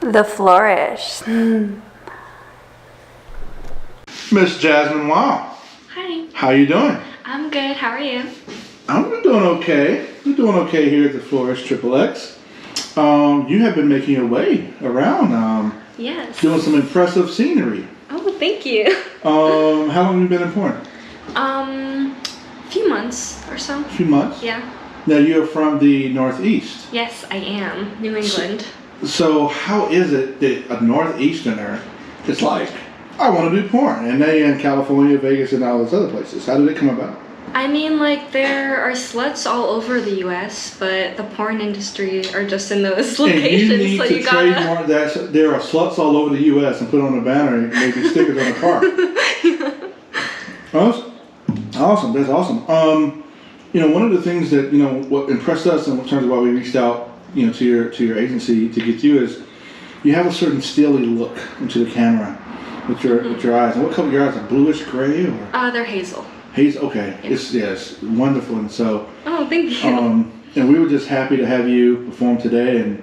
The Flourish. Miss Jasmine Wilde. Hi. How you doing? I'm good. How are you? I'm doing okay. We're doing okay here at the Flourish XXX. You have been making your way around. Yes. Doing some impressive scenery. Oh, thank you. How long have you been in porn? Few months or so. A few months? Yeah. Now you're from the Northeast. Yes, I am. New England. So how is it that a Northeasterner is like, I want to do porn, and they in California, Vegas, and all those other places? How did it come about? I mean, like, there are sluts all over the U.S., but the porn industry are just in those locations, and you need so to you gotta... trademark that. There are sluts all over the U.S. and put on a banner and maybe stickers on the car. Awesome. That's awesome. One of the things that what impressed us in terms of why we reached out, to your agency to get you is you have a certain steely look into the camera with your eyes. And what color are your eyes? Are bluish gray or? They're hazel. Hazel. Okay. Yeah. It's wonderful. And so. Oh, thank you. And we were just happy to have you perform today. And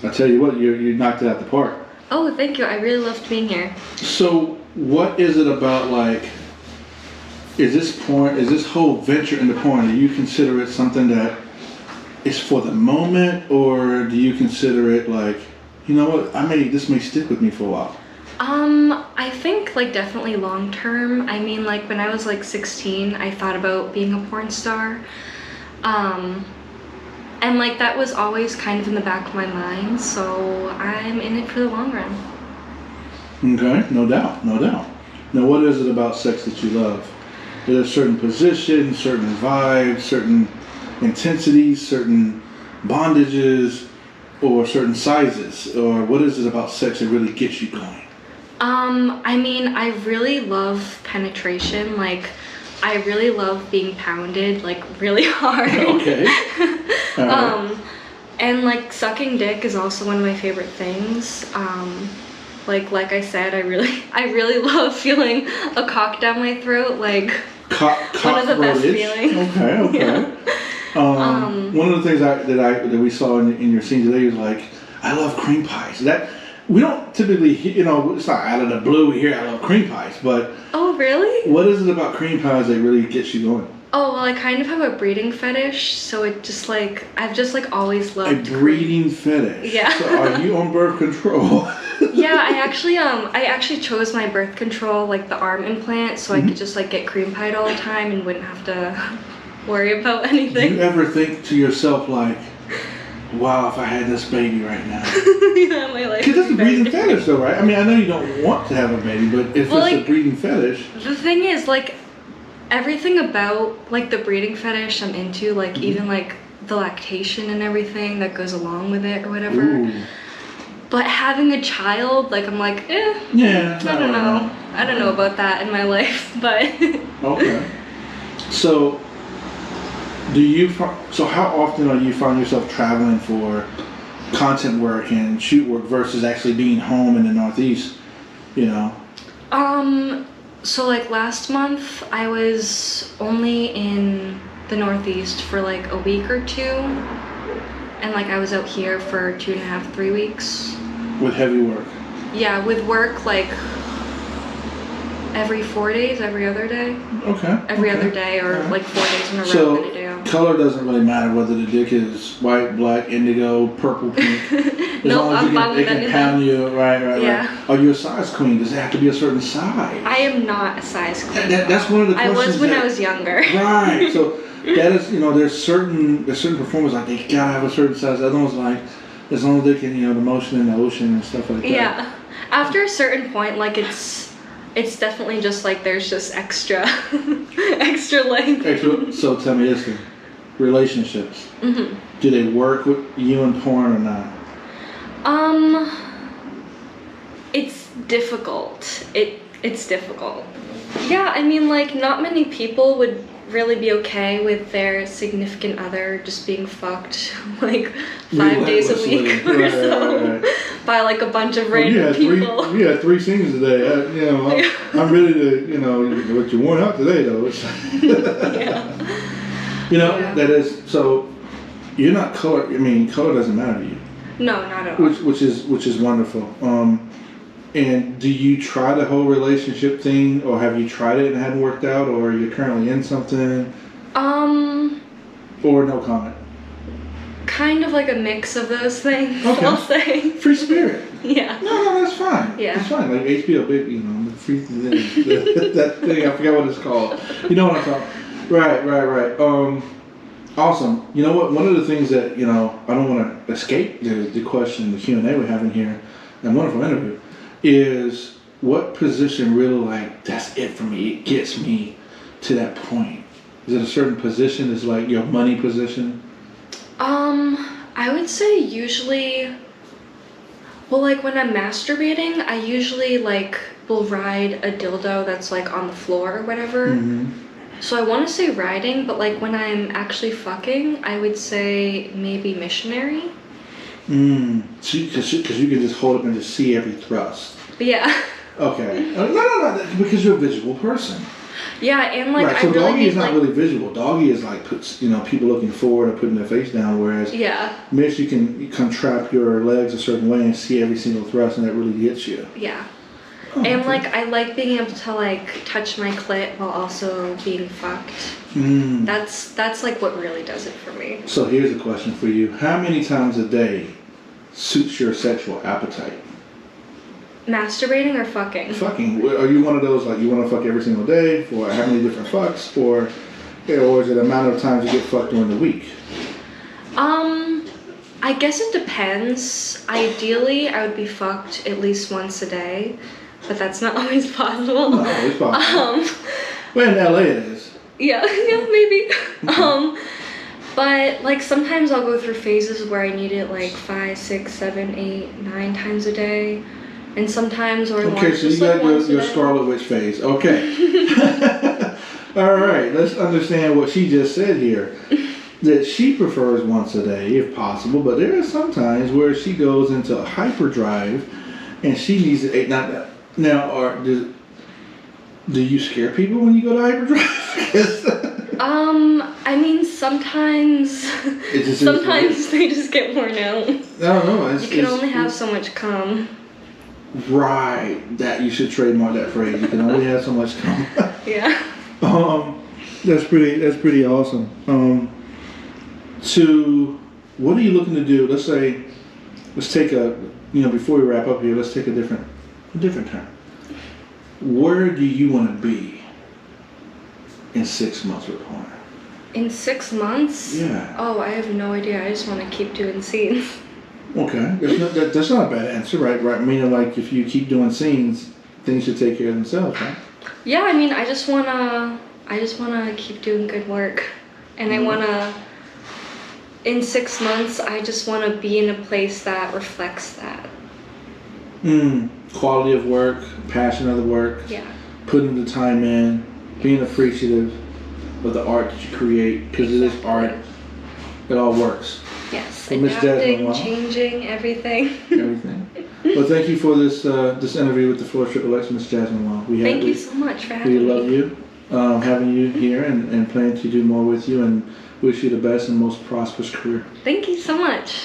I tell you what, you knocked it out the park. Oh, thank you. I really loved being here. So what is it about, like, is this whole venture into porn, do you consider it something that is for the moment, or do you consider it like, you know what, this may stick with me for a while? I think, like, definitely long term. I mean, like, when I was like 16, I thought about being a porn star. And like that was always kind of in the back of my mind, so I'm in it for the long run. Okay, no doubt. Now, what is it about sex that you love? Are there certain positions, certain vibes, certain intensities, certain bondages, or certain sizes? Or what is it about sex that really gets you going? I mean, I really love penetration. Like, I really love being pounded, like, really hard. Okay. All right. And like sucking dick is also one of my favorite things. Like I said, I really love feeling a cock down my throat. Like, one of the best feelings. Okay. Yeah. One of the things that we saw in your scene today was like, I love cream pies. That we don't typically, it's not out of the blue. We hear I love cream pies, but oh really? What is it about cream pies that really gets you going? Oh, well, I kind of have a breeding fetish, so it just like, I've just like always loved a breeding fetish. Yeah. So are you on birth control? Yeah, I actually chose my birth control, like the arm implant, so I could just like get cream pied all the time and wouldn't have to worry about anything. Do you ever think to yourself like, wow, if I had this baby right now? Yeah, my life. Because that's a breeding fetish though, right? I mean, I know you don't want to have a baby, but if it's a breeding fetish. The thing is, like, everything about like the breeding fetish I'm into, like even like the lactation and everything that goes along with it or whatever. Ooh. But having a child, like, I'm like, yeah, I don't know about that in my life, but. Okay. So how often are you finding yourself traveling for content work and shoot work versus actually being home in the Northeast, So like last month I was only in the Northeast for like a week or two, and like I was out here for 2.5, 3 weeks. With heavy work? Yeah, with work like every 4 days, every other day. Okay. Every other day, or like 4 days in a row. So color doesn't really matter whether the dick is white, black, indigo, purple, pink. No, I'm fine with anything. It can pound you, right. Yeah. Are you a size queen? Does it have to be a certain size? I am not a size queen. That's one of the questions. I was when I was younger. Right. So that is, there's certain performers like they gotta have a certain size. Other ones like as long as they can, the motion in the ocean and stuff like that. Yeah. After a certain point, like it's definitely just like there's just extra length. So tell me this thing. Relationships. Mm-hmm. Do they work with you in porn or not? It's difficult. It's difficult. Yeah, I mean, like, not many people would really be okay with their significant other just being fucked like 5 days a week or so by like a bunch of random people. You had 3 scenes today. I'm ready to, what you worn out today though. Yeah. That is, so you're not color, color doesn't matter to you. No, not at all. Which is wonderful. And do you try the whole relationship thing, or have you tried it and it hadn't worked out, or are you currently in something? Or no comment? Kind of like a mix of those things, Okay. I'll say. Free spirit. Yeah. No, that's fine. Yeah. That's fine. Like HBO, big, the free that thing. I forgot what it's called. You know what I'm talking. Right. Awesome. You know what? One of the things that I don't want to escape the question, the Q&A we're having here, and wonderful interview, is what position really like that's it for me? It gets me to that point. Is it a certain position? Is like your money position? I would say usually, well, like when I'm masturbating, I usually like will ride a dildo that's like on the floor or whatever. Mm-hmm. So I want to say riding, but like when I'm actually fucking, I would say maybe missionary. Because you can just hold up and just see every thrust. Yeah. Okay. No, because you're a visual person. Yeah, and like right. So I really doggy is not like, really visual. Doggy is like puts people looking forward or putting their face down. Whereas Miss, you can contract your legs a certain way and see every single thrust, and that really gets you. Yeah. Oh, and okay. like I like being able to like touch my clit while also being fucked. That's like what really does it for me. So here's a question for you: how many times a day suits your sexual appetite? Masturbating or fucking? Fucking. Are you one of those like you want to fuck every single day for how many different fucks, or is it the amount of times you get fucked during the week? I guess it depends. Ideally, I would be fucked at least once a day, but that's not always possible. Not always possible. Well, in LA it is. Yeah, maybe. But like sometimes I'll go through phases where I need it like 5, 6, 7, 8, 9 times a day. And sometimes or okay, so you got your Scarlet Witch phase. Okay. All right, let's understand what she just said here. That she prefers once a day if possible, but there are some times where she goes into a hyperdrive and she needs it. Now, do you scare people when you go to hyperdrive? I mean, sometimes they just get worn out. I don't know. You can only have so much cum. Right. That you should trademark that phrase. You can only have so much cum. Yeah. That's pretty awesome. So what are you looking to do? Let's take before we wrap up here, let's take a different turn. Where do you want to be in 6 months with porn? In 6 months? Yeah. Oh, I have no idea. I just want to keep doing scenes. Okay, that's not a bad answer, right? Meaning, like, if you keep doing scenes, things should take care of themselves, right? Yeah, I mean, I just wanna keep doing good work, and I wanna. In 6 months, I just wanna be in a place that reflects that. Quality of work, passion of the work. Yeah. Putting the time in, being appreciative of the art that you create, because it is art. It all works. Yes, So Miss adapting, Jasmine Wilde. Changing, everything. Everything. Well, thank you for this interview with the Flourish XXX, Miss Jasmine Wilde. Thank you so much for having me. We love you, having you here, and plan to do more with you, and wish you the best and most prosperous career. Thank you so much.